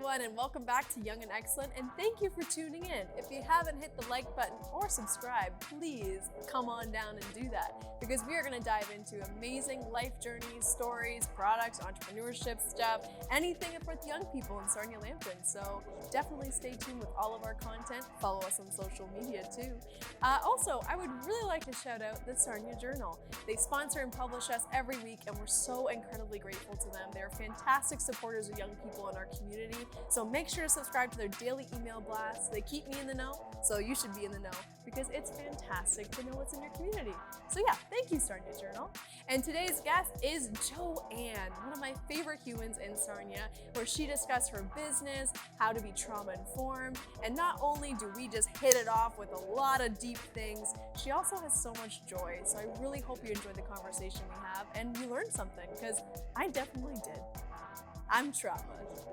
everyone, and welcome back to Young and Excellent, and thank you for tuning in. If you haven't hit the like button or subscribe, please come on down and do that, because we are going to dive into amazing life journeys, stories, products, entrepreneurship stuff, anything for the young people in Sarnia Lambton. So definitely stay tuned with all of our content. Follow us on social media too. Also, I would really like to shout out the Sarnia Journal. They sponsor and publish us every week, and we're so incredibly grateful to them. They're fantastic supporters of young people in our community, so make sure to subscribe to their daily email blasts. They keep me in the know, so you should be in the know, because it's fantastic to know what's in your community. So yeah, thank you, Sarnia Journal. And today's guest is Joanne, one of my favorite humans in Sarnia, where she discussed her business, how to be trauma-informed, and not only do we just hit it off with a lot of deep things, she also has so much joy. So I really hope you enjoyed the conversation we have and you learned something, because I definitely did. I'm traumatized.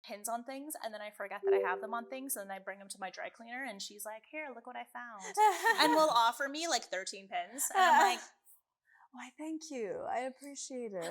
Pins on things, and then I forget that I have them on things, and then I bring them to my dry cleaner, and she's like, "Here, look what I found," and will offer me like 13 pins, and I'm like, "Why, thank you. I appreciate it."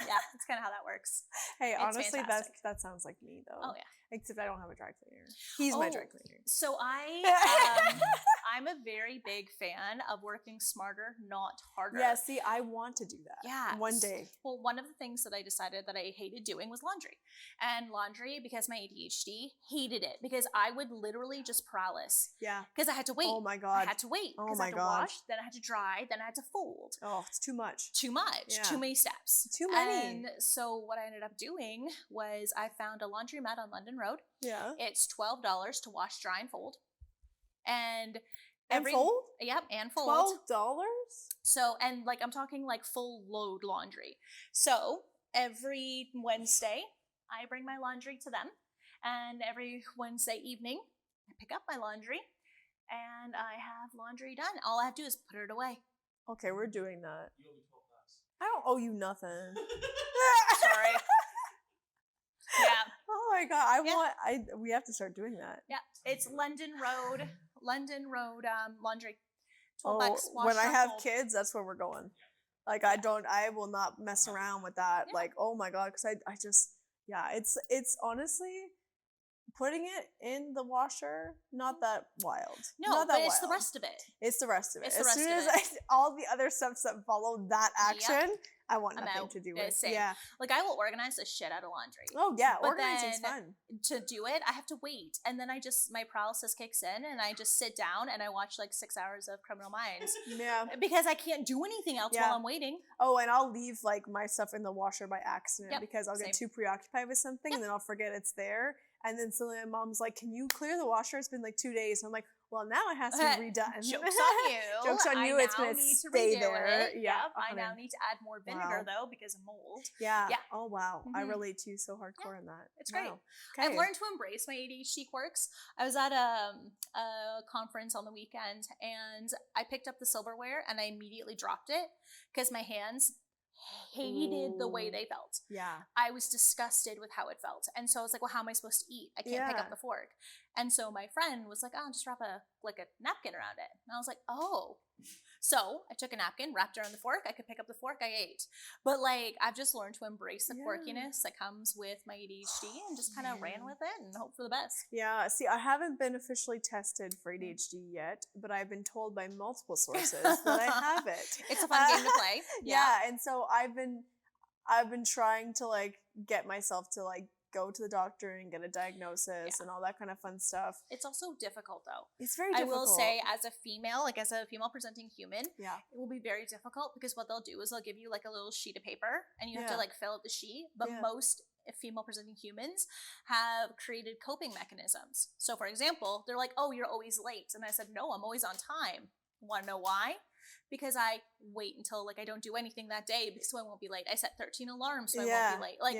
Yeah, that's kind of how that works. Hey, It's honestly, fantastic. that sounds like me though. Oh yeah. Except I don't have a dry cleaner. He's my dry cleaner. So I'm a very big fan of working smarter, not harder. Yeah, see, I want to do that. Yeah. One day. Well, one of the things that I decided that I hated doing was laundry. And laundry, because my ADHD, hated it, because I would literally just paralysis. Yeah. Because I had to wait. Oh my God. I had to wait. Oh Because my I had to God. wash, then I had to dry, then I had to fold. Oh, it's too much. Too much. Yeah. Too many steps. Too many. And so what I ended up doing was I found a laundromat on London Road. Yeah. It's $12 to wash, dry, and fold. And fold? Yep, and fold. $12? So, and like I'm talking like full load laundry. So every Wednesday I bring my laundry to them, and every Wednesday evening I pick up my laundry and I have laundry done. All I have to do is put it away. Okay, we're doing that. You owe me $12. I don't owe you nothing. Sorry. Yeah. Oh my God, we have to start doing that. Yeah, it's London Road laundry. $12 wash, when I have fold. kids, that's where we're going. Like I will not mess around with that. Yeah. Like, oh my God, because I just, yeah, it's honestly, putting it in the washer, not that wild. No, not that but it's wild. the rest of it. It's the rest of it. It's the As rest soon of as it. all the other steps that follow that action, I want I'm nothing out. to do Yeah, with. same. Yeah. Like I will organize the shit out of laundry. Oh yeah, But organizing's then fun. To do it, I have to wait, and then my paralysis kicks in, and I just sit down and I watch like 6 hours of Criminal Minds. Yeah. Because I can't do anything else while I'm waiting. Oh, and I'll leave like my stuff in the washer by accident Yep, because I'll get same. too preoccupied with something and then I'll forget it's there. And then suddenly my mom's like, "Can you clear the washer? It's been like 2 days." And I'm like, "Well, now it has to be redone." Joke's on you. Joke's on you. It's gonna stay there. It. Yeah. Yep. I now need to add more vinegar though because of mold. Yeah. Yeah. Oh wow. I Mhm. relate to you so hardcore on that. It's great. Wow. Okay. I've learned to embrace my ADHD quirks. I was at a conference on the weekend, and I picked up the silverware and I immediately dropped it because my hands hated the way they felt. Yeah. I was disgusted with how it felt. And so I was like, well, how am I supposed to eat? I can't pick up the fork. And so my friend was like, "Oh, just wrap a napkin around it." And I was like, "Oh." So I took a napkin, wrapped it around the fork. I could pick up the fork. I ate. But like, I've just learned to embrace the quirkiness that comes with my ADHD and just kind of ran with it and hope for the best. Yeah. See, I haven't been officially tested for ADHD yet, but I've been told by multiple sources that I have it. It's a fun game to play. Yeah. And so I've been trying to like get myself to like go to the doctor and get a diagnosis and all that kind of fun stuff. It's also difficult though. It's very difficult. I will say, as a female, like as a female presenting human, it will be very difficult because what they'll do is they'll give you like a little sheet of paper and you have to like fill out the sheet. But most female presenting humans have created coping mechanisms. So for example, they're like, "Oh, you're always late." And I said, "No, I'm always on time." Want to know why? Because I wait until like I don't do anything that day so I won't be late. I set 13 alarms so I won't be late. Like,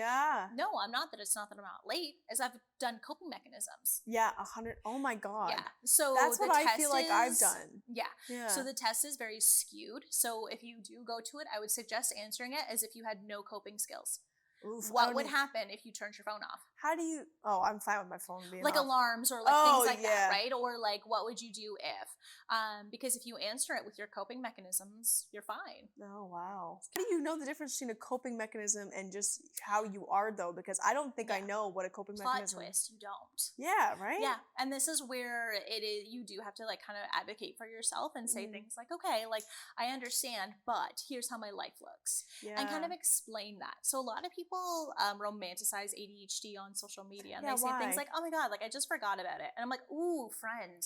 no, I'm not that. It's not that I'm not late. As I've done coping mechanisms. Yeah, 100. Oh my God. Yeah. So that's what I feel like I've done. Yeah. So the test is very skewed. So if you do go to it, I would suggest answering it as if you had no coping skills. Oof, what would happen if you turned your phone off? How do you? Oh, I'm fine with my phone being Like off. alarms or like things like that, right? Or like, what would you do if? Because if you answer it with your coping mechanisms, you're fine. Oh, wow. How do you know the difference between a coping mechanism and just how you are, though? Because I don't think I know what a coping mechanism is. Plot twist, you don't. Yeah, right? Yeah, and this is where it is, you do have to like kind of advocate for yourself and say things like, okay, like I understand, but here's how my life looks. And kind of explain that. So a lot of people romanticize ADHD on social media, and they say things like, oh my God, like I just forgot about it. And I'm like, ooh, friend.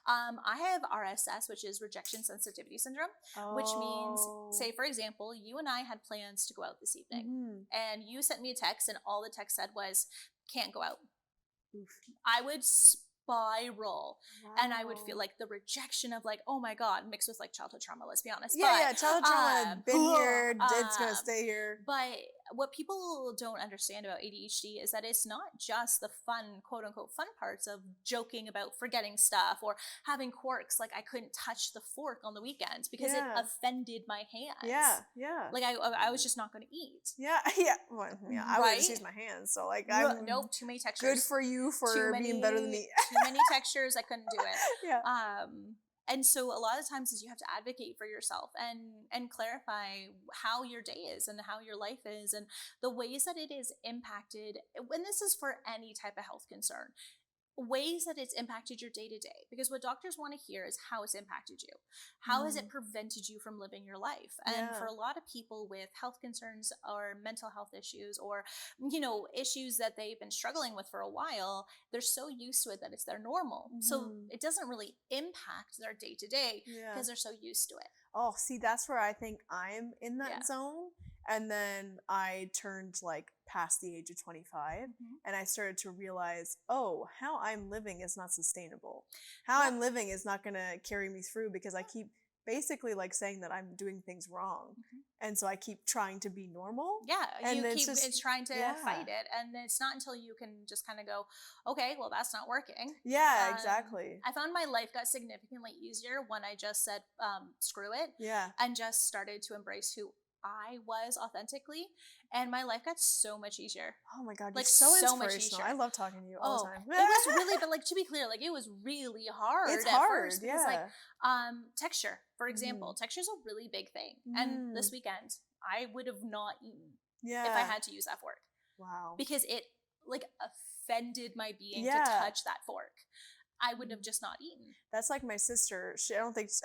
I have RSS, which is rejection sensitivity syndrome, which means, say, for example, you and I had plans to go out this evening, and you sent me a text, and all the text said was, can't go out. Oof. I would spiral, and I would feel like the rejection of like, oh my God, mixed with like childhood trauma, let's be honest. Childhood trauma, been here, it's gonna stay here. But what people don't understand about ADHD is that it's not just the fun, quote unquote, fun parts of joking about forgetting stuff or having quirks. Like I couldn't touch the fork on the weekends because it offended my hands. Like I was just not going to eat. Well, I would just use my hands. So like, nope, too many textures. Good for you for being better than me. Too many textures. I couldn't do it. And so a lot of times is you have to advocate for yourself and clarify how your day is and how your life is and the ways that it is impacted. And this is for any type of health concern. Ways that it's impacted your day to day, because what doctors want to hear is how it's impacted you. How has it prevented you from living your life? And for a lot of people with health concerns or mental health issues or, you know, issues that they've been struggling with for a while, they're so used to it that it's their normal. So it doesn't really impact their day to day because they're so used to it. Oh, see, that's where I think I'm in that zone. And then I turned like past the age of 25 and I started to realize, oh, how I'm living is not sustainable. How I'm living is not going to carry me through because I keep basically like saying that I'm doing things wrong. And so I keep trying to be normal. And it's trying to fight it. And it's not until you can just kind of go, okay, well, that's not working. Exactly. I found my life got significantly easier when I just said, screw it. And just started to embrace who I was authentically, and my life got so much easier. Oh my God, you're like so inspirational. I love talking to you all the time. It was really, but like to be clear, like it was really hard. It's hard, first because like texture, for example, texture is a really big thing. And this weekend, I would have not eaten if I had to use that fork. Wow, because it like offended my being to touch that fork. I would have just not eaten. That's like my sister. I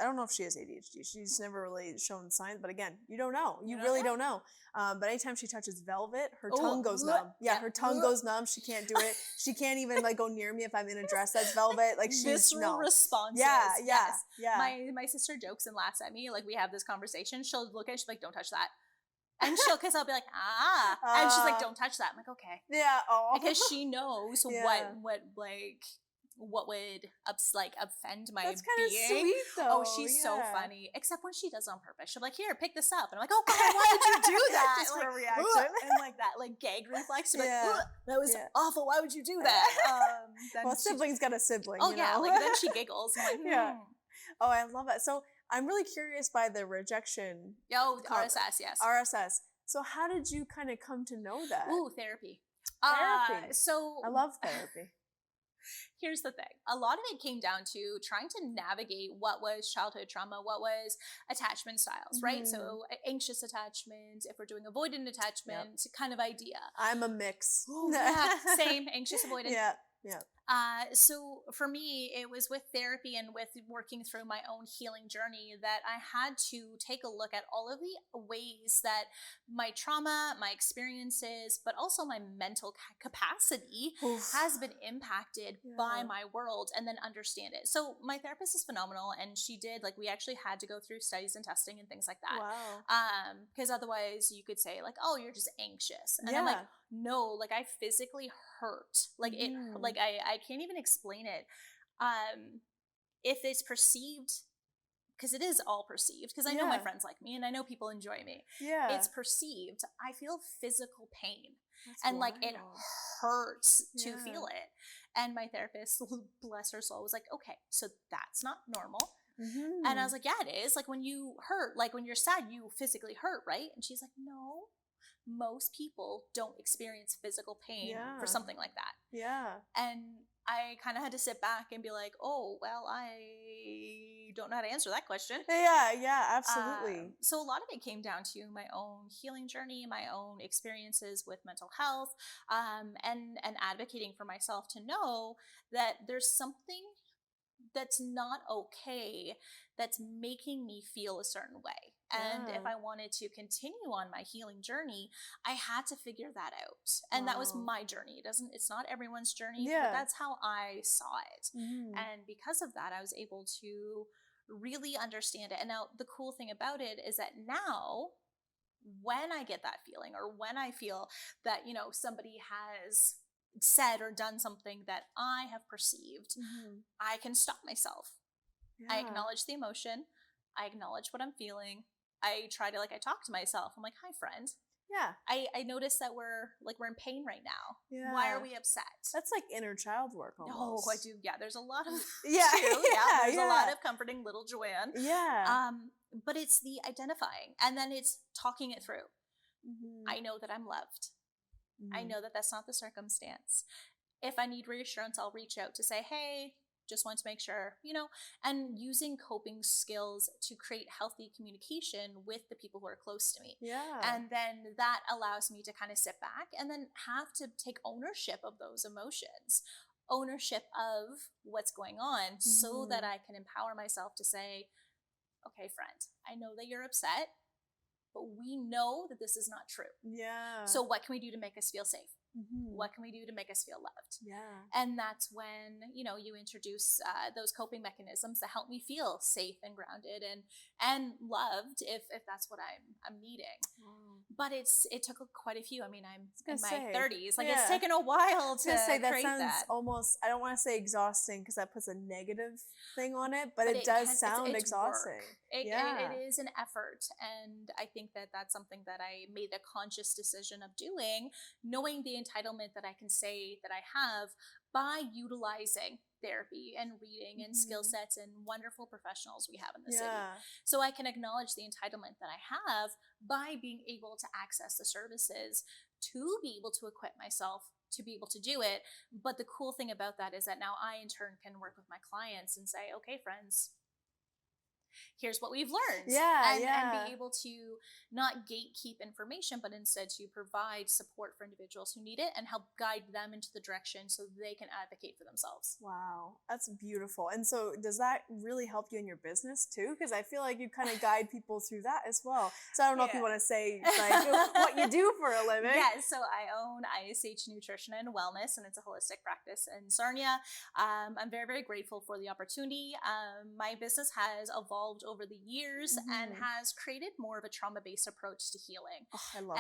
don't know if she has ADHD. She's never really shown signs, but again, you don't know. You really don't know. But anytime she touches velvet, her tongue goes numb. Her tongue goes numb. She can't do it. She can't even like go near me if I'm in a dress that's velvet. Like she's visceral responses. Yeah. My sister jokes and laughs at me. Like we have this conversation. She'll look at it. She's like, "Don't touch that." And because I'll be like, and she's like, "Don't touch that." I'm like, okay. Because she knows what would offend my That's kind being. Of sweet, though. Oh, she's so funny. Except when she does on purpose. She'll be like, here, pick this up. And I'm like, oh God, why would you do that? Just like, for a reaction. And like that, like gag reflex. Like, that was awful. Why would you do that? Well, sibling's got a sibling. Oh, you know? Like then she giggles. I'm like, Oh, I love that. So I'm really curious by the rejection. RSS, yes. RSS. So how did you kind of come to know that? Ooh, therapy. So I love therapy. Here's the thing. A lot of it came down to trying to navigate what was childhood trauma, what was attachment styles, right? So anxious attachment, if we're doing avoidant attachment kind of idea. I'm a mix. Same, anxious avoidant. Yeah. So for me, it was with therapy and with working through my own healing journey that I had to take a look at all of the ways that my trauma, my experiences, but also my mental capacity has been impacted by my world, and then understand it. So my therapist is phenomenal, and she did, like, we actually had to go through studies and testing and things like that. Wow. Because otherwise you could say like, oh, you're just anxious. And I'm like, no, like I physically hurt. Like it, like I can't even explain it. If it's perceived, because it is all perceived, because I know my friends like me and I know people enjoy me. It's perceived. I feel physical pain. That's wild. Like it hurts to feel it. And my therapist, bless her soul, was like, okay, so that's not normal. And I was like, yeah, it is. Like when you hurt, like when you're sad, you physically hurt, right? And she's like, no. most people don't experience physical pain for something like that. Yeah. And I kind of had to sit back and be like, oh, well, I don't know how to answer that question. Yeah, absolutely. So a lot of it came down to my own healing journey, my own experiences with mental health, and advocating for myself to know that there's something that's not okay that's making me feel a certain way. And if I wanted to continue on my healing journey, I had to figure that out. And that was my journey. It's not everyone's journey, but that's how I saw it. And because of that, I was able to really understand it. And now the cool thing about it is that now when I get that feeling, or when I feel that, somebody has said or done something that I have perceived, I can stop myself. I acknowledge the emotion. I acknowledge what I'm feeling. I try to, I talk to myself. I'm like, hi, friend. Yeah. I notice that we're in pain right now. Yeah. Why are we upset? That's like inner child work almost. Oh, I do. Yeah, there's a lot of there's a lot of comforting little Joanne. Yeah. But it's the identifying, and then it's talking it through. I know that I'm loved. I know that that's not the circumstance. If I need reassurance, I'll reach out to say, hey, just want to make sure, and using coping skills to create healthy communication with the people who are close to me. Yeah. And then that allows me to kind of sit back and then have to take ownership of those emotions, ownership of what's going on, so that I can empower myself to say, okay, friend, I know that you're upset, but we know that this is not true. Yeah. So what can we do to make us feel safe? What can we do to make us feel loved? Yeah. And that's when, you introduce those coping mechanisms that help me feel safe and grounded and loved, if that's what I'm needing. Wow. But it took quite a few. I mean, I'm in my 30s. It's taken a while to create that. Sounds almost, I don't want to say exhausting because that puts a negative thing on it, but it does sound exhausting. It is an effort. And I think that that's something that I made a conscious decision of doing, knowing the entitlement that I can say that I have by utilizing therapy and reading and skill sets and wonderful professionals we have in the city. So I can acknowledge the entitlement that I have by being able to access the services to be able to equip myself to be able to do it. But the cool thing about that is that now I in turn can work with my clients and say, okay, friends, here's what we've learned. And be able to not gatekeep information, but instead to provide support for individuals who need it and help guide them into the direction so they can advocate for themselves. Wow, that's beautiful. And so does that really help you in your business too? Because I feel like you kind of guide people through that as well. So I don't know if you want to say what you do for a living. Yes, so I own ISH Nutrition and Wellness, and it's a holistic practice in Sarnia. I'm very, very grateful for the opportunity. My business has evolved over the years and has created more of a trauma-based approach to healing. Oh, I love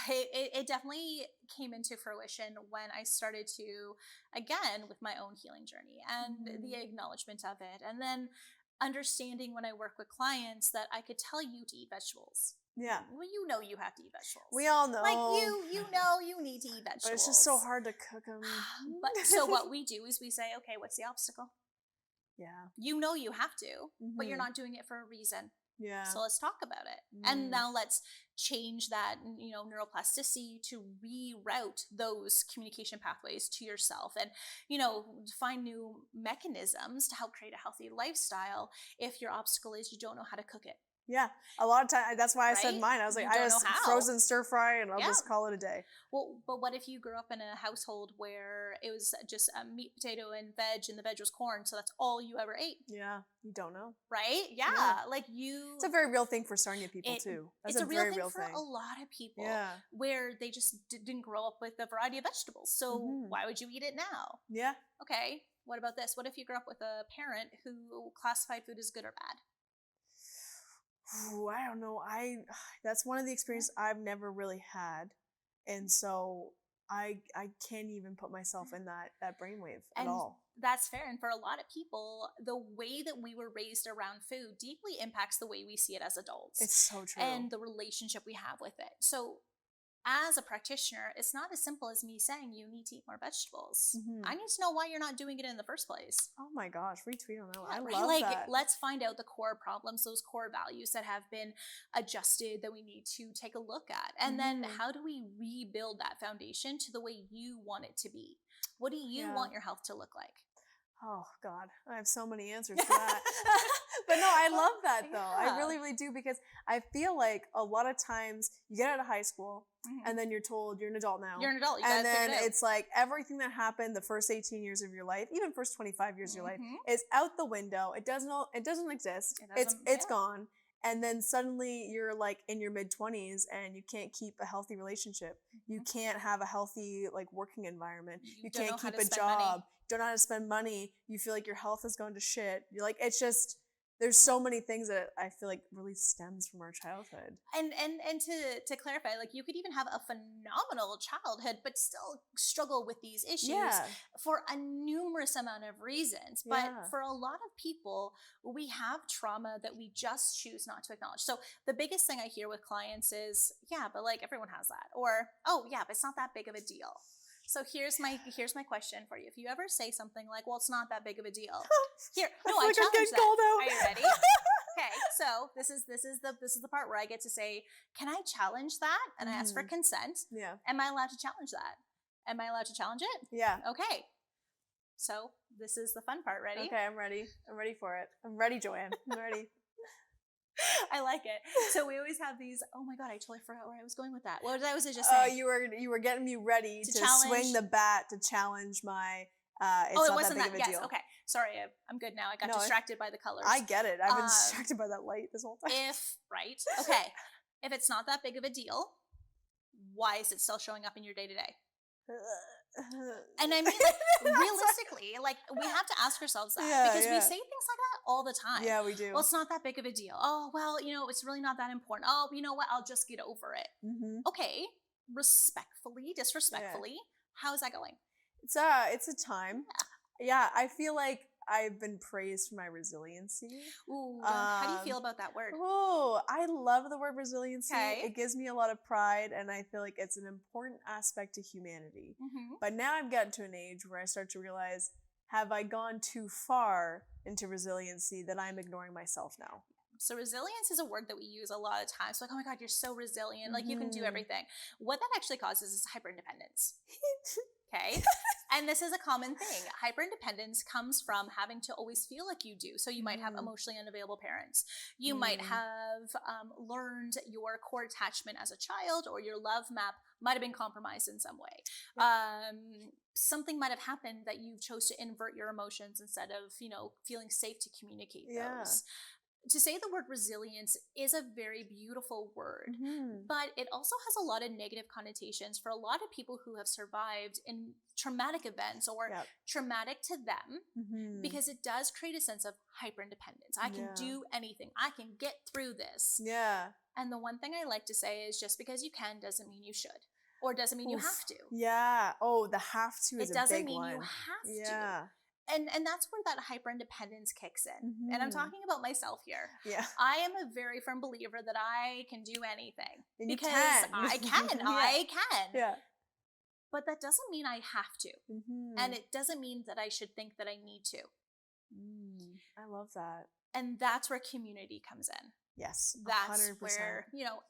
it definitely came into fruition when I started to, again, with my own healing journey and the acknowledgement of it. And then understanding when I work with clients that I could tell you to eat vegetables. Yeah. Well, you have to eat vegetables. We all know. You need to eat vegetables. But it's just so hard to cook them. But so what we do is we say, okay, what's the obstacle? Yeah. You have to, but you're not doing it for a reason. Yeah. So let's talk about it. And now let's change that, neuroplasticity to reroute those communication pathways to yourself and, find new mechanisms to help create a healthy lifestyle if your obstacle is you don't know how to cook it. Yeah, a lot of time. That's why I said mine. I was like, I just frozen stir fry and I'll just call it a day. Well, but what if you grew up in a household where it was just meat, potato, and the veg was corn, so that's all you ever ate? Yeah, you don't know. Right? Yeah. It's a very real thing for Sarnia people too. That's it's a very real thing for a lot of people. Yeah. Where they just didn't grow up with a variety of vegetables. So why would you eat it now? Yeah. Okay. What about this? What if you grew up with a parent who classified food as good or bad? Ooh, I don't know. That's one of the experiences I've never really had, and so I can't even put myself in that brainwave at all. That's fair. And for a lot of people, the way that we were raised around food deeply impacts the way we see it as adults. It's so true. And the relationship we have with it. So as a practitioner, it's not as simple as me saying you need to eat more vegetables. I need to know why you're not doing it in the first place. Oh my gosh, retweet on that one. I Right? love Like, that. let's find out the core problems, those core values that have been adjusted that we need to take a look at. And then how do we rebuild that foundation to the way you want it to be? What do you want your health to look like? Oh God, I have so many answers for that. But no, I love that though. I really, really do, because I feel like a lot of times you get out of high school and then you're told you're an adult now. You're an adult. You and then it's like everything that happened the first 18 years of your life, even first 25 years of your life, is out the window. It doesn't exist. It's gone. And then suddenly you're like in your mid-20s and you can't keep a healthy relationship. You can't have a healthy like working environment. You can't keep a job. Don't know how to spend money. You feel like your health has gone to shit. You're like, it's just, there's so many things that I feel like really stems from our childhood. And to clarify, like you could even have a phenomenal childhood, but still struggle with these issues for a numerous amount of reasons. But for a lot of people, we have trauma that we just choose not to acknowledge. So the biggest thing I hear with clients is, yeah, but like everyone has that. Or, oh yeah, but it's not that big of a deal. So here's my question for you. If you ever say something like, well, it's not that big of a deal. Here, no, I challenge that. Are you ready? Okay, so this is the part where I get to say, can I challenge that? And I ask for consent. Yeah. Am I allowed to challenge that? Am I allowed to challenge it? Yeah. Okay. So this is the fun part. Ready? Okay, I'm ready. I'm ready for it. I'm ready, Joanne. I'm ready. I like it. So we always have these. Oh my God, I totally forgot where I was going with that. What was I just saying? Oh, you were getting me ready to swing the bat to challenge my. It's it not wasn't that big of a deal. Okay, sorry, I'm good now. I got distracted by the colors. I get it. I've been distracted by that light this whole time. If it's not that big of a deal, why is it still showing up in your day to day? And I mean, like, realistically, like we have to ask ourselves that because we say things like that all the time. Yeah, we do. Well, it's not that big of a deal. Oh, well, it's really not that important. Oh, you know what? I'll just get over it. Okay, disrespectfully, how is that going? It's a time. Yeah, I feel like I've been praised for my resiliency. Ooh, how do you feel about that word? Oh, I love the word resiliency. Okay. It gives me a lot of pride, and I feel like it's an important aspect to humanity. But now I've gotten to an age where I start to realize, have I gone too far into resiliency that I'm ignoring myself now? So resilience is a word that we use a lot of times. Like, oh my God, you're so resilient. Like you can do everything. What that actually causes is hyperindependence. Okay. And this is a common thing. Hyperindependence comes from having to always feel like you do. So you might have emotionally unavailable parents. You might have learned your core attachment as a child, or your love map might have been compromised in some way. Something might have happened that you chose to invert your emotions instead of, feeling safe to communicate those. To say the word resilience is a very beautiful word, but it also has a lot of negative connotations for a lot of people who have survived in traumatic events or traumatic to them, because it does create a sense of hyperindependence. I can do anything. I can get through this. Yeah. And the one thing I like to say is just because you can doesn't mean you should, or doesn't mean you have to. Yeah. Oh, the have to is a big one. It doesn't mean you have to. And that's where that hyperindependence kicks in. And I'm talking about myself here. Yeah. I am a very firm believer that I can do anything. And because I can. I can. Yeah. But that doesn't mean I have to. And it doesn't mean that I should think that I need to. I love that. And that's where community comes in. Yes. 100%. That's where,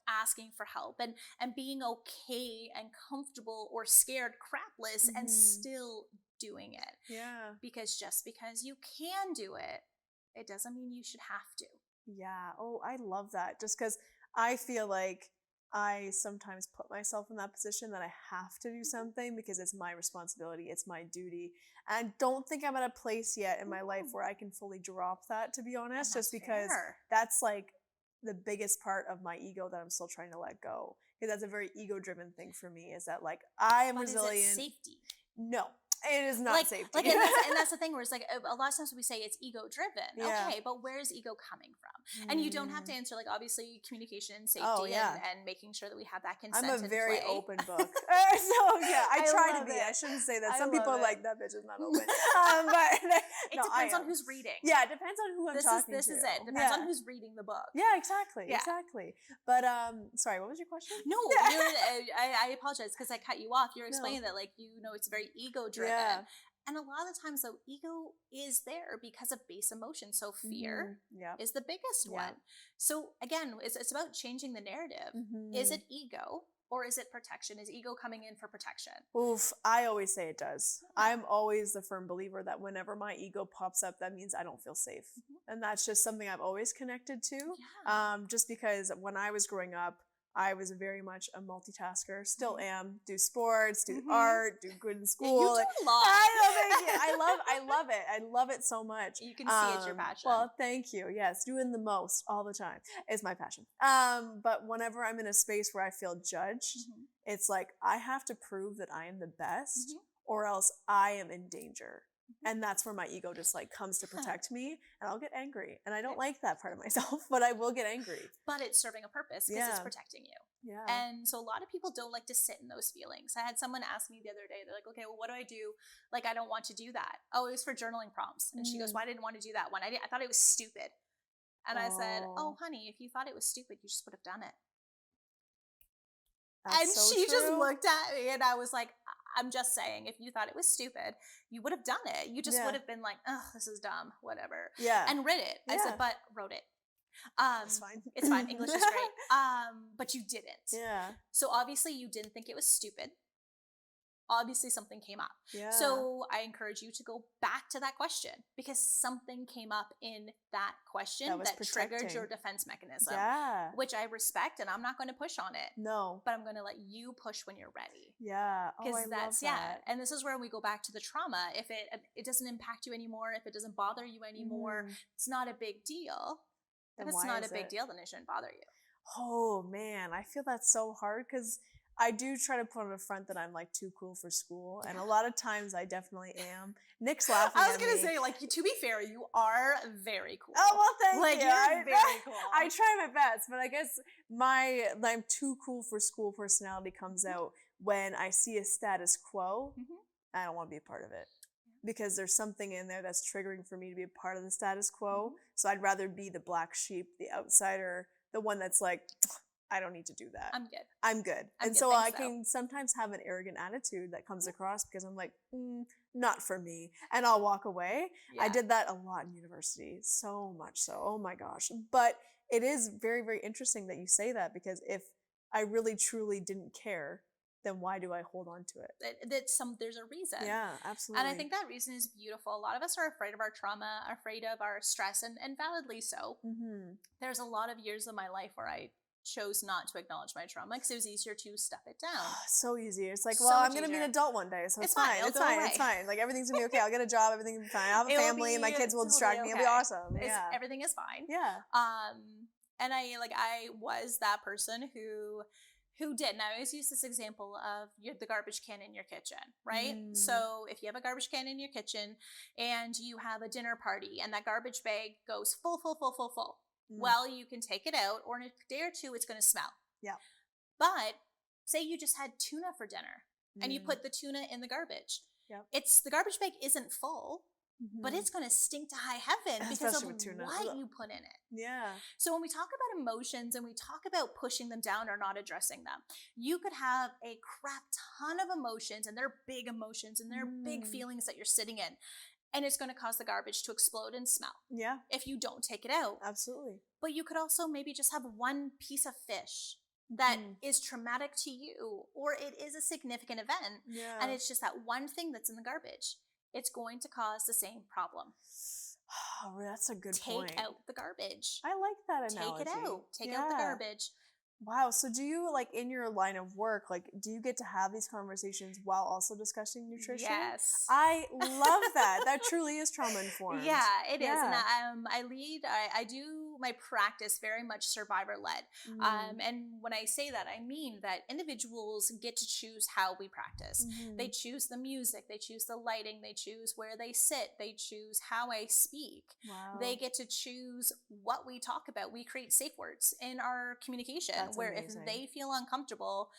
asking for help and being okay and comfortable or scared crapless and still doing it. Yeah. Because just because you can do it, it doesn't mean you should have to. Yeah. Oh, I love that. Just because I feel like I sometimes put myself in that position that I have to do something because it's my responsibility, it's my duty. And I don't think I'm at a place yet in my life where I can fully drop that, to be honest, just because that's like the biggest part of my ego that I'm still trying to let go. Because that's a very ego-driven thing for me, is that like I am resilient. Is it safety? No. It is not safety. Like, and that's the thing where it's like a lot of times we say it's ego driven. Yeah. Okay, but where's ego coming from? And you don't have to answer, like, obviously communication, safety, and making sure that we have that consent. I'm a very play. open book. So yeah, I try to be. It. I shouldn't say that. Some people are like, that bitch is not open. But it depends on who's reading. Yeah, it depends on who I'm talking to. This is it. Depends on who's reading the book. Yeah, exactly. Yeah. Exactly. But sorry, what was your question? No, I apologize because I cut you off. You're explaining that, like, it's very ego driven. Yeah. And a lot of times, though, ego is there because of base emotions. So fear is the biggest one. So again, it's about changing the narrative. Is it ego or is it protection? Is ego coming in for protection? Oof, I always say it does. I'm always the firm believer that whenever my ego pops up, that means I don't feel safe. And that's just something I've always connected to. Yeah. Just because when I was growing up, I was very much a multitasker, still am. Do sports, do art, do good in school. You do a lot. I love it. I love it so much. You can see it's your passion. Well, thank you. Yes, doing the most all the time is my passion. But whenever I'm in a space where I feel judged, it's like I have to prove that I am the best, or else I am in danger. And that's where my ego just like comes to protect me, and I'll get angry. And I don't like that part of myself, but I will get angry. But it's serving a purpose because it's protecting you. Yeah. And so a lot of people don't like to sit in those feelings. I had someone ask me the other day, they're like, okay, well, what do I do? Like, I don't want to do that. Oh, it was for journaling prompts. And she goes, well, I didn't want to do that one. I thought it was stupid. And I said, oh, honey, if you thought it was stupid, you just would have done it. That's and so she just looked at me, and I was like, I'm just saying, if you thought it was stupid, you would have done it. You just would have been like, oh, this is dumb, whatever. Yeah. And writ it. I said, but wrote it. It's fine. It's fine. English is great. But you didn't. Yeah. So obviously you didn't think it was stupid. Obviously something came up. Yeah. So I encourage you to go back to that question, because something came up in that question that triggered your defense mechanism, which I respect, and I'm not going to push on it. No. But I'm going to let you push when you're ready. Yeah. Oh, I love that. And this is where we go back to the trauma. If it doesn't impact you anymore, if it doesn't bother you anymore, it's not a big deal. If it's not a big deal, then it shouldn't bother you. Oh man, I feel that's so hard, because I do try to put on a front that I'm like too cool for school, and a lot of times I definitely am. Nick's laughing at me. I was gonna say, like, to be fair, you are very cool. Oh well, thank you. You're very cool. I try my best, but I guess my I'm too cool for school personality comes out when I see a status quo. I don't want to be a part of it, because there's something in there that's triggering for me to be a part of the status quo. So I'd rather be the black sheep, the outsider, the one that's like, I don't need to do that. I'm good. And so I can sometimes have an arrogant attitude that comes across, because I'm like, not for me. And I'll walk away. Yeah. I did that a lot in university. So much so. Oh my gosh. But it is very, very interesting that you say that, because if I really truly didn't care, then why do I hold on to it? There's a reason. Yeah, absolutely. And I think that reason is beautiful. A lot of us are afraid of our trauma, afraid of our stress, and validly so. There's a lot of years of my life where I chose not to acknowledge my trauma, because it was easier to stuff it down. So easy. It's like, well, I'm going to be an adult one day, so it's fine. It's fine. Like, everything's going to be okay. I'll get a job. Everything's going to be fine. I'll have a family, and my kids will distract me. It'll be awesome. Everything is fine. Yeah. And I was that person who did. And I always use this example of the garbage can in your kitchen, right? So if you have a garbage can in your kitchen and you have a dinner party and that garbage bag goes full, well, you can take it out, or in a day or two, it's going to smell. Yeah. But say you just had tuna for dinner and you put the tuna in the garbage. Yeah. The garbage bag isn't full, but it's going to stink to high heaven because of what you put in it. Yeah. So when we talk about emotions and we talk about pushing them down or not addressing them, you could have a crap ton of emotions, and they're big emotions, and they're big feelings that you're sitting in. And it's going to cause the garbage to explode and smell. Yeah. If you don't take it out. Absolutely. But you could also maybe just have one piece of fish that is traumatic to you, or it is a significant event. Yeah. And it's just that one thing that's in the garbage. It's going to cause the same problem. Oh, that's a good point. Take out the garbage. I like that analogy. Take it out. Take out the garbage. Wow. So do you, like, in your line of work, like, do you get to have these conversations while also discussing nutrition? Yes. I love that. That truly is trauma informed. Yeah, it is. And I do my practice very much survivor led. And when I say that, I mean that individuals get to choose how we practice. They choose the music, they choose the lighting, they choose where they sit, they choose how I speak. Wow. They get to choose what we talk about. We create safe words in our communication. That's where amazing. if they feel uncomfortable,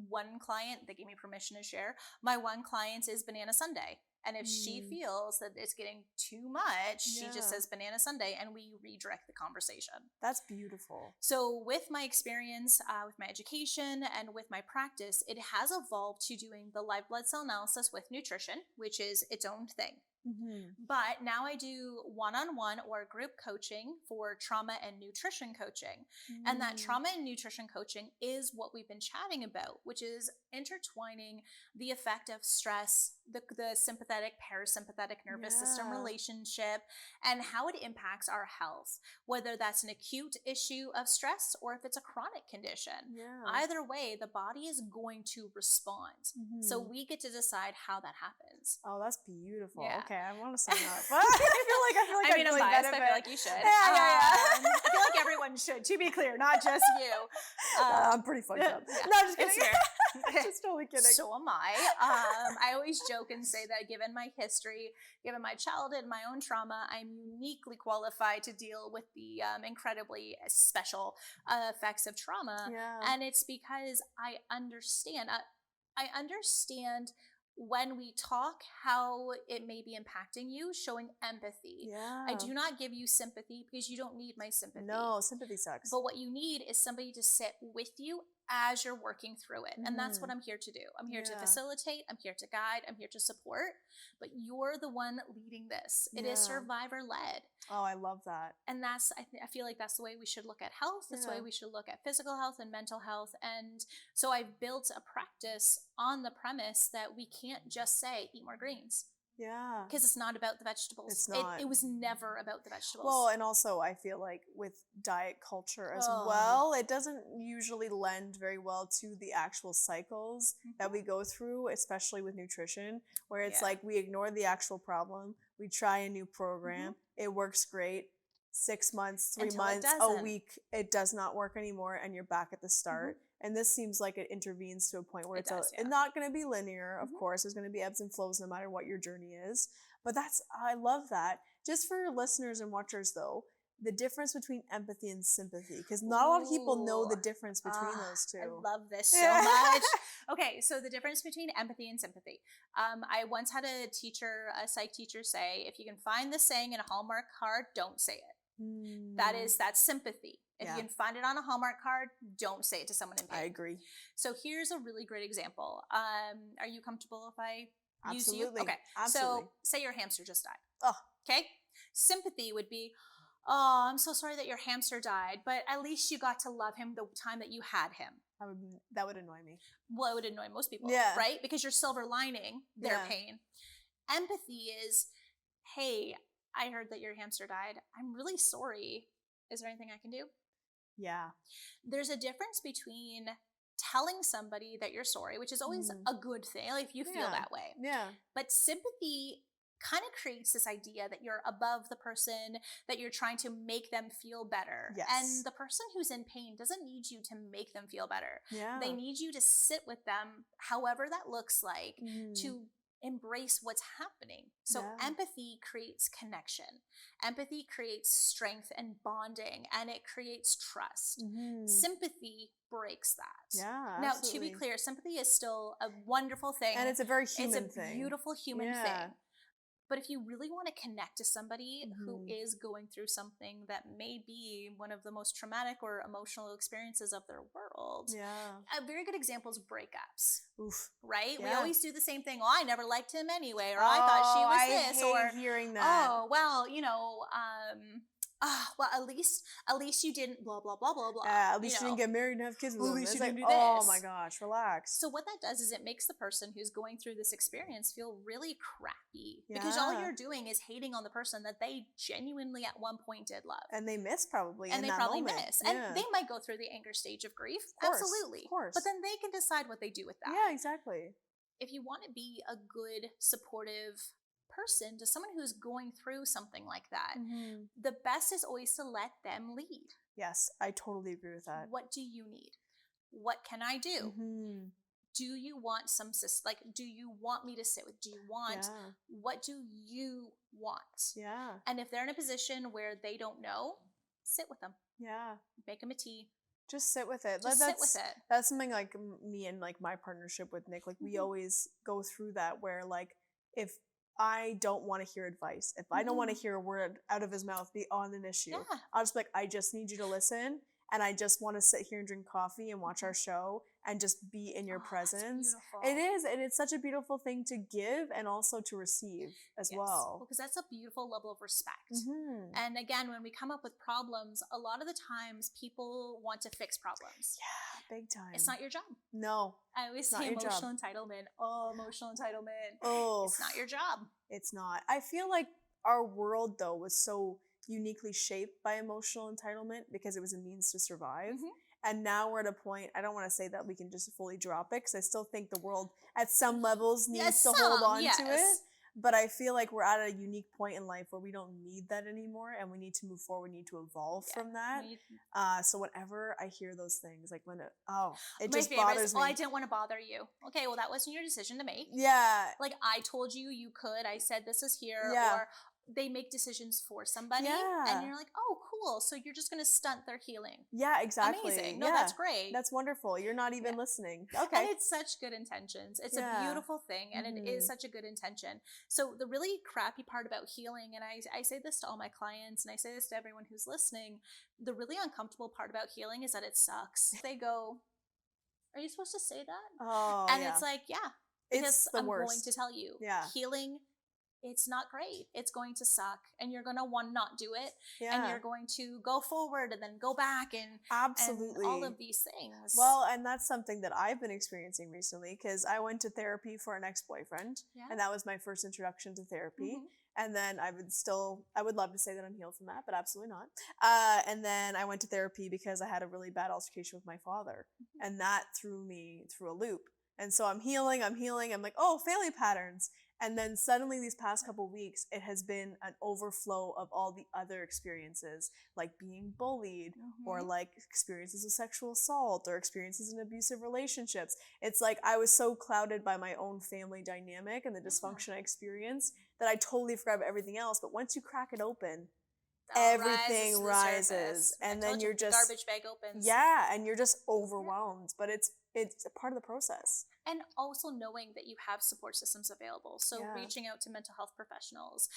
one client, they gave me permission to share, my one client is Banana Sunday. And if she feels that it's getting too much, she just says Banana Sunday, and we redirect the conversation. That's beautiful. So with my experience, with my education, and with my practice, it has evolved to doing the live blood cell analysis with nutrition, which is its own thing. But now I do one-on-one or group coaching for trauma and nutrition coaching. And that trauma and nutrition coaching is what we've been chatting about, which is intertwining the effect of stress, the sympathetic, parasympathetic nervous system relationship, and how it impacts our health, whether that's an acute issue of stress or if it's a chronic condition. Either way, the body is going to respond. So we get to decide how that happens. Oh, that's beautiful. Okay, I want to sign up. I mean, I'm biased, but I feel like you should. I feel like everyone should, to be clear, not just you. I'm pretty fucked up. No, I'm just kidding. Just totally kidding. So am I. I always joke and say that given my history, given my childhood, my own trauma, I'm uniquely qualified to deal with the incredibly special effects of trauma. And it's because I understand. I understand when we talk how it may be impacting you, showing empathy. I do not give you sympathy because you don't need my sympathy. No, sympathy sucks. But what you need is somebody to sit with you as you're working through it. And that's what I'm here to do. I'm here to facilitate, I'm here to guide, I'm here to support, but you're the one leading this. It is survivor led. Oh, I love that. And that's, I feel like that's the way we should look at health. That's the way we should look at physical health and mental health. And so I've built a practice on the premise that we can't just say, eat more greens. Because it's not about the vegetables. It's not. It was never about the vegetables. Well, and also I feel like with diet culture as well, it doesn't usually lend very well to the actual cycles that we go through, especially with nutrition, where it's like we ignore the actual problem, we try a new program, it works great, 6 months, 3 months, a week, it does not work anymore, and you're back at the start. And this seems like it intervenes to a point where it's not going to be linear, of course. There's going to be ebbs and flows no matter what your journey is. But I love that. Just for listeners and watchers, though, the difference between empathy and sympathy, because not a lot of people know the difference between those two. I love this so much. Okay, so the difference between empathy and sympathy. I once had a psych teacher say, if you can find the saying in a Hallmark card, don't say it. That's sympathy. If you can find it on a Hallmark card, don't say it to someone in pain. I agree. So here's a really great example. Are you comfortable if I use you? Absolutely. Okay. Absolutely. So say your hamster just died. Oh. Okay. Sympathy would be, oh, I'm so sorry that your hamster died, but at least you got to love him the time that you had him. That would annoy me. Well, it would annoy most people, Yeah. right? Because you're silver lining their pain. Empathy is, hey, I heard that your hamster died. I'm really sorry. Is there anything I can do? Yeah. There's a difference between telling somebody that you're sorry, which is always a good thing, like if you feel that way. Yeah. But sympathy kind of creates this idea that you're above the person, that you're trying to make them feel better. Yes. And the person who's in pain doesn't need you to make them feel better. Yeah. They need you to sit with them, however that looks like, to embrace what's happening. So empathy creates connection. Empathy creates strength and bonding, and it creates trust. Sympathy breaks that. Yeah, now, absolutely. to be clear, sympathy is still a wonderful thing. And it's a very human thing. It's a beautiful human thing. But if you really want to connect to somebody who is going through something that may be one of the most traumatic or emotional experiences of their world, a very good example is breakups. Oof. Right? We always do the same thing. Oh, I never liked him anyway, or I thought she was this, or hearing that. Oh, well, well, at least you didn't blah, blah, blah, blah, blah. At least you didn't get married and have kids with At them. least It's you like, didn't do oh this. my gosh, relax. So what that does is it makes the person who's going through this experience feel really crappy because all you're doing is hating on the person that they genuinely at one point did love. And they miss probably and in they that probably moment. miss. And they might go through the anger stage of grief. Of course, Absolutely. Of course. But then they can decide what they do with that. Yeah, exactly. If you want to be a good, supportive person, to someone who's going through something like that, Mm-hmm. the best is always to let them lead. Yes, I totally agree with that. What do you need? What can I do? Mm-hmm. Do you want some like, do you want me to sit with? Do you want, what do you want? Yeah. And if they're in a position where they don't know, sit with them. Yeah. Make them a tea. Just sit with it. Just sit with it. That's something like me and like my partnership with Nick, like we always go through that where like if I don't want to hear advice, if I don't want to hear a word out of his mouth be on an issue, I'll just be like, I just need you to listen. And I just want to sit here and drink coffee and watch our show and just be in your presence. It is. And it's such a beautiful thing to give and also to receive as well. Because that's a beautiful level of respect. And again, when we come up with problems, a lot of the times people want to fix problems. Yeah, big time. It's not your job. No. I always say emotional entitlement. Oh, emotional entitlement. Oh. It's not your job. It's not. I feel like our world, though, was so uniquely shaped by emotional entitlement because it was a means to survive. And now we're at a point, I don't want to say that we can just fully drop it because I still think the world at some levels needs to hold on to it. But I feel like we're at a unique point in life where we don't need that anymore and we need to move forward, we need to evolve from that. So whenever I hear those things, like when it just bothers me. Oh, I didn't want to bother you. Okay, well that wasn't your decision to make. Yeah. Like I told you you could, I said this is here, or they make decisions for somebody and you're like, oh cool, so you're just going to stunt their healing. Yeah, exactly. Amazing. No, that's great. That's wonderful. You're not even listening. Okay. And it's such good intentions. It's a beautiful thing and it is such a good intention. So the really crappy part about healing, and I say this to all my clients and I say this to everyone who's listening, the really uncomfortable part about healing is that it sucks. They go, are you supposed to say that? Oh, and it's like, because I'm going to tell you, healing, it's not great. It's going to suck and you're going to want to not do it. And you're going to go forward and then go back and absolutely and all of these things. Well, and that's something that I've been experiencing recently because I went to therapy for an ex-boyfriend and that was my first introduction to therapy. And then I would love to say that I'm healed from that, but absolutely not. And then I went to therapy because I had a really bad altercation with my father and that threw me through a loop. And so I'm healing. I'm like, oh, family patterns. And then suddenly these past couple weeks, it has been an overflow of all the other experiences, like being bullied or like experiences of sexual assault or experiences in abusive relationships. It's like I was so clouded by my own family dynamic and the dysfunction I experienced that I totally forgot about everything else. But once you crack it open, everything rises and then you're just garbage bag opens. And you're just overwhelmed, but it's a part of the process. And also knowing that you have support systems available. So reaching out to mental health professionals,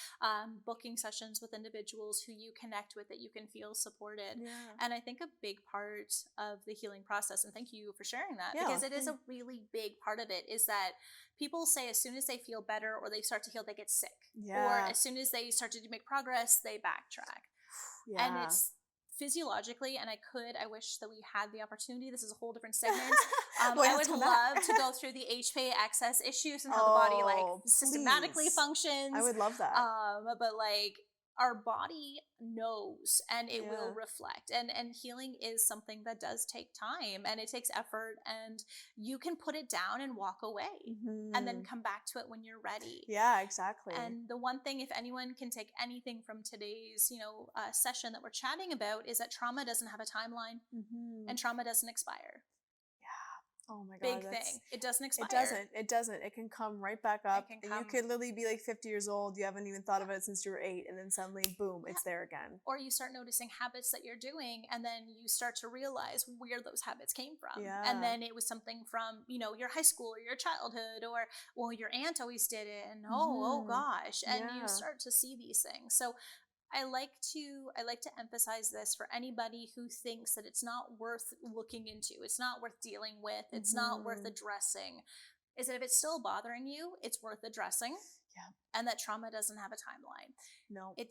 booking sessions with individuals who you connect with that you can feel supported. And I think a big part of the healing process, and thank you for sharing that, because it is a really big part of it, is that people say as soon as they feel better or they start to heal, they get sick. Or as soon as they start to make progress, they backtrack. And it's physiologically, and I wish that we had the opportunity. This is a whole different segment. I would love to go through the HPA access issues and how the body like systematically functions. I would love that. But like our body knows and it will reflect. And healing is something that does take time and it takes effort, and you can put it down and walk away and then come back to it when you're ready. Yeah, exactly. And the one thing, if anyone can take anything from today's, session that we're chatting about, is that trauma doesn't have a timeline and trauma doesn't expire. Oh my God. Big thing. It doesn't expire. It doesn't. It can come right back up. You could literally be like 50 years old. You haven't even thought of it since you were 8. And then suddenly, boom, it's there again. Or you start noticing habits that you're doing. And then you start to realize where those habits came from. And then it was something from, your high school or your childhood, or, well, your aunt always did it. And oh gosh. And you start to see these things. So I like to emphasize this for anybody who thinks that it's not worth looking into, it's not worth dealing with, it's not worth addressing, is that if it's still bothering you, it's worth addressing. And that trauma doesn't have a timeline. No. It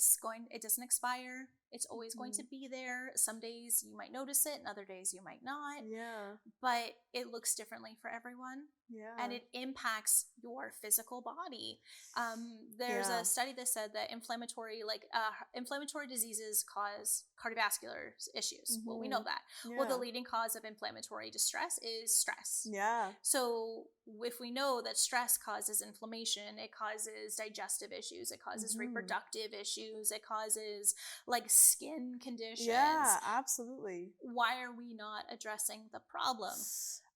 doesn't expire. It's always going to be there. Some days you might notice it and other days you might not. Yeah. But it looks differently for everyone. and it impacts your physical body. There's a study that said that inflammatory diseases cause cardiovascular issues. Well, we know that. Well, the leading cause of inflammatory distress is stress. So if we know that stress causes inflammation, it causes digestive issues, it causes reproductive issues, it causes like skin conditions. Yeah, absolutely. Why are we not addressing the problem?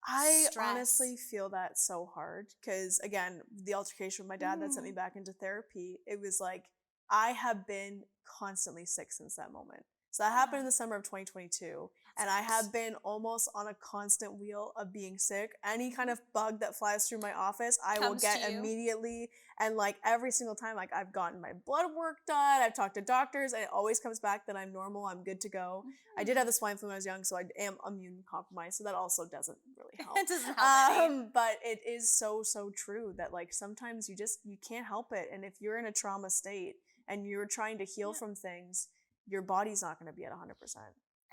I honestly feel that so hard because, again, the altercation with my dad that sent me back into therapy, it was like I have been constantly sick since that moment. So that happened in the summer of 2022, and I have been almost on a constant wheel of being sick. Any kind of bug that flies through my office, I will get immediately, and like every single time, like I've gotten my blood work done, I've talked to doctors, and it always comes back that I'm normal, I'm good to go. I did have the swine flu when I was young, so I am immune compromised, so that also doesn't really help. It doesn't help but it is so true that like sometimes you can't help it, and if you're in a trauma state and you're trying to heal from things, your body's not going to be at 100%.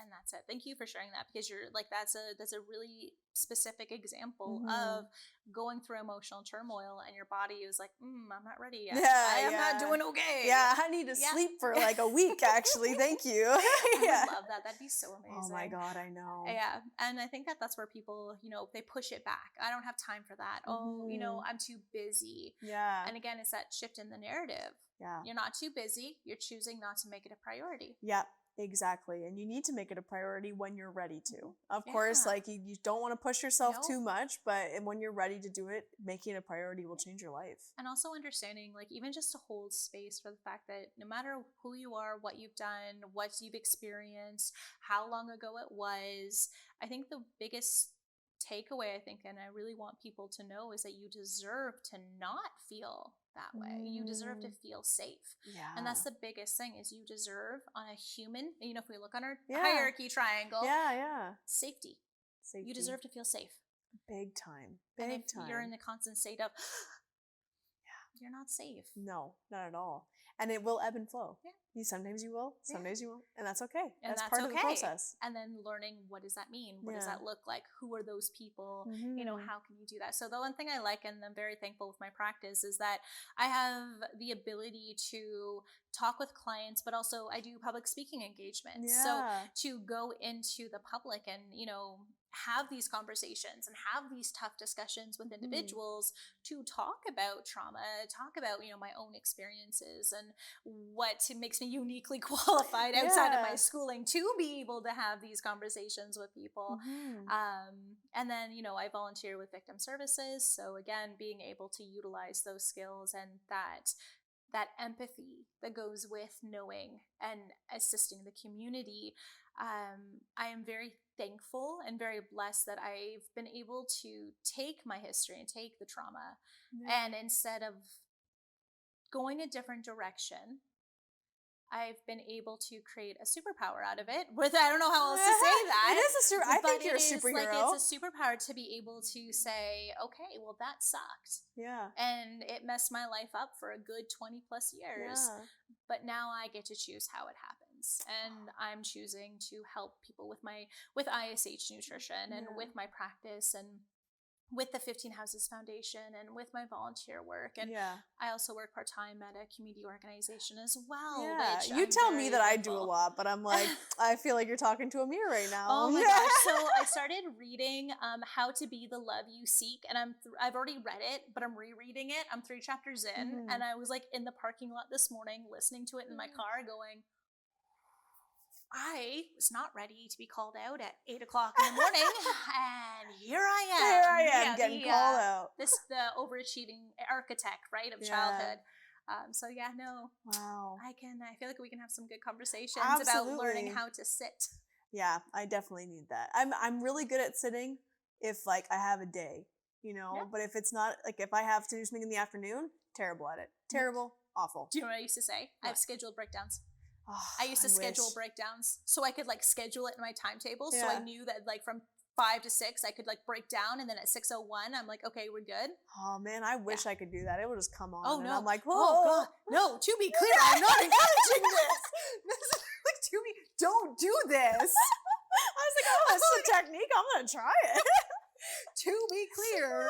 And that's it. Thank you for sharing that, because you're like, that's a really specific example of going through emotional turmoil and your body is like, I'm not ready yet. I am not doing okay. Yeah, I need to sleep for like a week actually. Thank you. I would love that. That'd be so amazing. Oh my God, I know. Yeah. And I think that's where people, they push it back. I don't have time for that. Oh, I'm too busy. Yeah. And again, it's that shift in the narrative. Yeah. You're not too busy. You're choosing not to make it a priority. Yeah, exactly. And you need to make it a priority when you're ready to. Of course, like you don't want to push yourself too much, but when you're ready to do it, making it a priority will change your life. And also understanding, like, even just to hold space for the fact that no matter who you are, what you've done, what you've experienced, how long ago it was, I think the biggest takeaway, and I really want people to know, is that you deserve to not feel that way. You deserve to feel safe. Yeah. And that's the biggest thing, is you deserve, on a human, if we look on our hierarchy triangle, safety. You deserve to feel safe. Big time. You're in the constant state of you're not safe. No, not at all. And it will ebb and flow. Sometimes you will, sometimes you won't. And that's okay. And that's part of the process. And then learning, what does that mean? What does that look like? Who are those people? How can you do that? So the one thing I like, and I'm very thankful with my practice, is that I have the ability to talk with clients, but also I do public speaking engagements. So to go into the public and, have these conversations and have these tough discussions with individuals to talk about trauma, talk about, my own experiences and what makes me uniquely qualified outside of my schooling to be able to have these conversations with people. And then, I volunteer with victim services. So again, being able to utilize those skills and that empathy that goes with knowing and assisting the community. I am very thankful and very blessed that I've been able to take my history and take the trauma, and instead of going a different direction, I've been able to create a superpower out of it. I don't know how else to say that. It is I think you're a superhero. Like, it's a superpower to be able to say, okay, well, that sucked. Yeah. And it messed my life up for a good 20 plus years. Yeah. But now I get to choose how it happens. And I'm choosing to help people with ISH nutrition and with my practice and with the 15 Houses Foundation and with my volunteer work. And I also work part-time at a community organization as well. Yeah, you tell me that grateful. I do a lot, but I'm like, I feel like you're talking to a mirror right now. Oh my gosh. So I started reading How to Be the Love You Seek, and I've already read it, but I'm rereading it. I'm 3 chapters in, and I was like in the parking lot this morning listening to it in my car going, I was not ready to be called out at 8 o'clock in the morning, and here I am. Getting called out. The overachieving architect, right, of childhood. Wow. I feel like we can have some good conversations about learning how to sit. Yeah, I definitely need that. I'm really good at sitting if like I have a day, but if it's not, like if I have to do something in the afternoon, terrible at it. Terrible, awful. Do you know what I used to say? What? I have scheduled breakdowns. I used to schedule breakdowns so I could like schedule it in my timetable. So I knew that like from 5 to 6, I could like break down, and then at 6:01, I'm like, okay, we're good. Oh man, I wish I could do that. It would just come on. Oh and no, I'm like, whoa. Oh god, no. To be clear, I'm not encouraging this. Don't do this. I was like, oh, this is a technique. I'm gonna try it. To be clear,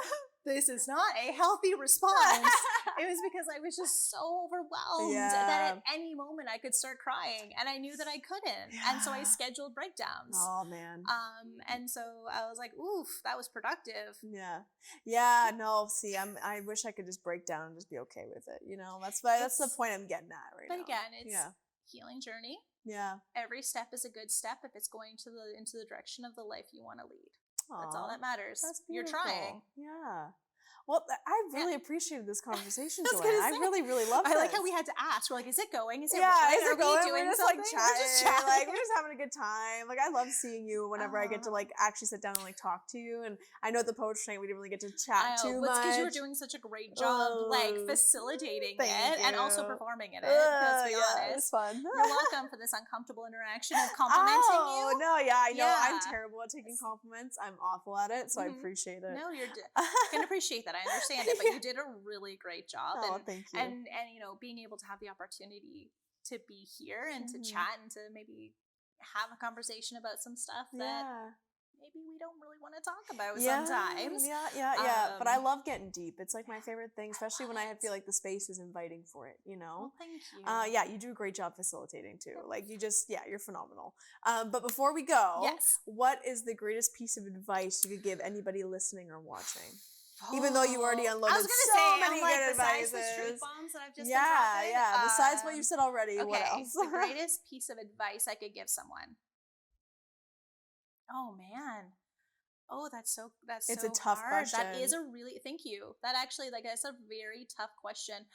this is not a healthy response. It was because I was just so overwhelmed that at any moment I could start crying, and I knew that I couldn't. And so I scheduled breakdowns. Oh man. And so I was like, oof, that was productive. Yeah, no, see, I wish I could just break down and just be okay with it, you know. That's the point I'm getting at right now. But again, it's healing journey. Yeah. Every step is a good step if it's going into the direction of the life you want to lead. That's all that matters. That's You're beautiful. trying. Yeah. Well, I really appreciated this conversation, Joanne. I really, really love it. I like how we had to ask. We're like, is it going? Is it rolling? Is it going? We're just like chatting. Like, we're just having a good time. Like, I love seeing you whenever I get to like actually sit down and like talk to you. And I know at the poetry night we didn't really get to chat too much. It's because you were doing such a great job, like facilitating it and also performing in it. Let's be honest. It was fun. You're welcome for this uncomfortable interaction of complimenting you. Oh no, I know I'm terrible at taking compliments. I'm awful at it, so I appreciate it. No, I can appreciate that. I understand it, but you did a really great job. Thank you. And you know, being able to have the opportunity to be here and to chat and to maybe have a conversation about some stuff that maybe we don't really want to talk about sometimes. But I love getting deep. It's like my favorite thing, especially when I feel like the space is inviting for it, you know? Well, thank you. You do a great job facilitating too. Like you're phenomenal. But before we go, what is the greatest piece of advice you could give anybody listening or watching? Even though you already unloaded many good advices. Besides the truth bombs that I've just been dropping. Besides what you said already, what else? The greatest piece of advice I could give someone. Oh man. Oh, it's a tough question. That is thank you. That actually, like, that's a very tough question.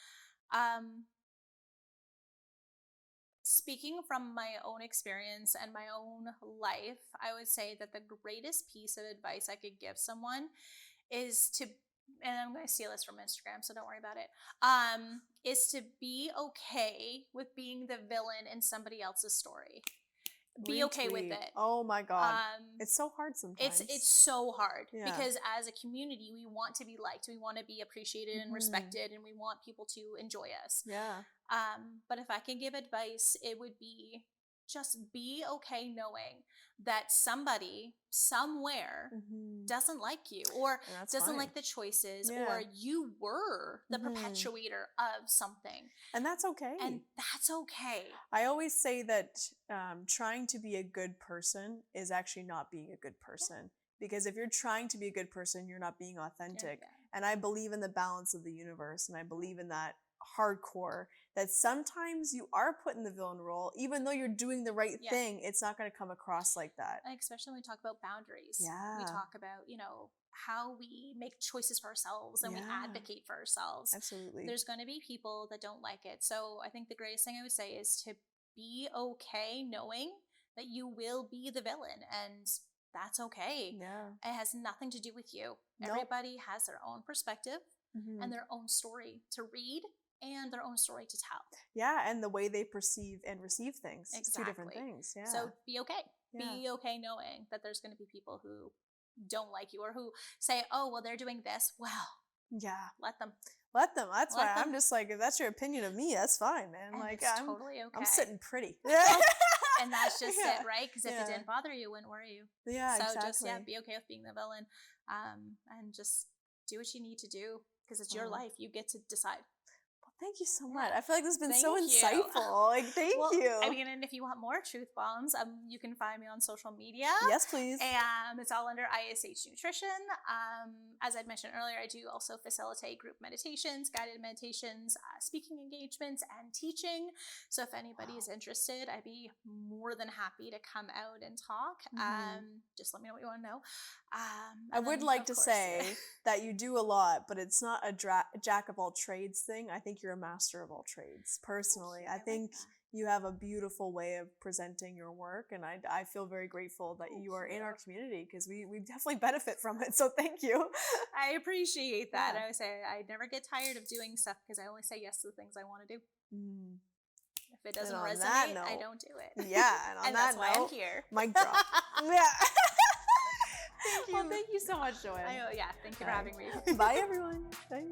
Speaking from my own experience and my own life, I would say that the greatest piece of advice I could give someone is to, and I'm going to steal this from Instagram, so don't worry about it, is to be okay with being the villain in somebody else's story. Be okay with it. Oh my God. It's so hard sometimes. It's so hard because as a community, we want to be liked. We want to be appreciated and respected, and we want people to enjoy us. Yeah. But if I can give advice, it would be just be okay knowing that somebody somewhere doesn't like you or doesn't like the choices or you were the perpetuator of something. And that's okay. I always say that trying to be a good person is actually not being a good person. Because if you're trying to be a good person, you're not being authentic. And I believe in the balance of the universe, and I believe in that hardcore, that sometimes you are put in the villain role, even though you're doing the right thing, it's not going to come across like that. Like, especially when we talk about boundaries. We talk about, you know, how we make choices for ourselves and we advocate for ourselves. Absolutely. There's going to be people that don't like it. So I think the greatest thing I would say is to be okay knowing that you will be the villain, and that's okay. It has nothing to do with you. Everybody has their own perspective and their own story to read and their own story to tell. And the way they perceive and receive things. It's two different things. So be okay. Be okay knowing that there's going to be people who don't like you or who say, oh, well, they're doing this. Well, let them. That's why I'm just like, if that's your opinion of me, that's fine, man. And like, it's totally okay. I'm sitting pretty. And that's just it, right? Because if it didn't bother you, it wouldn't worry you. So exactly. Just be okay with being the villain, and just do what you need to do because it's your life. You get to decide. Thank you so much. I feel like this has been so insightful. Like, thank you. I mean, and if you want more truth bombs, you can find me on social media. Yes, please. And it's all under ISH Nutrition. As I mentioned earlier, I do also facilitate group meditations, guided meditations, speaking engagements, and teaching. So if anybody is interested, I'd be more than happy to come out and talk. Just let me know what you want to know. I would like to say that you do a lot, but it's not a jack of all trades thing. I think you're a master of all trades. Personally, I think you have a beautiful way of presenting your work, and I feel very grateful that you are in our community because we definitely benefit from it. So thank you. I appreciate that. I would say I never get tired of doing stuff because I only say yes to the things I want to do. If it doesn't resonate, I don't do it. Yeah, and on that that's why I'm here. Mic drop. Thank you. Well, thank you so much, Joanne. Thank you for having me. Bye, everyone. Bye.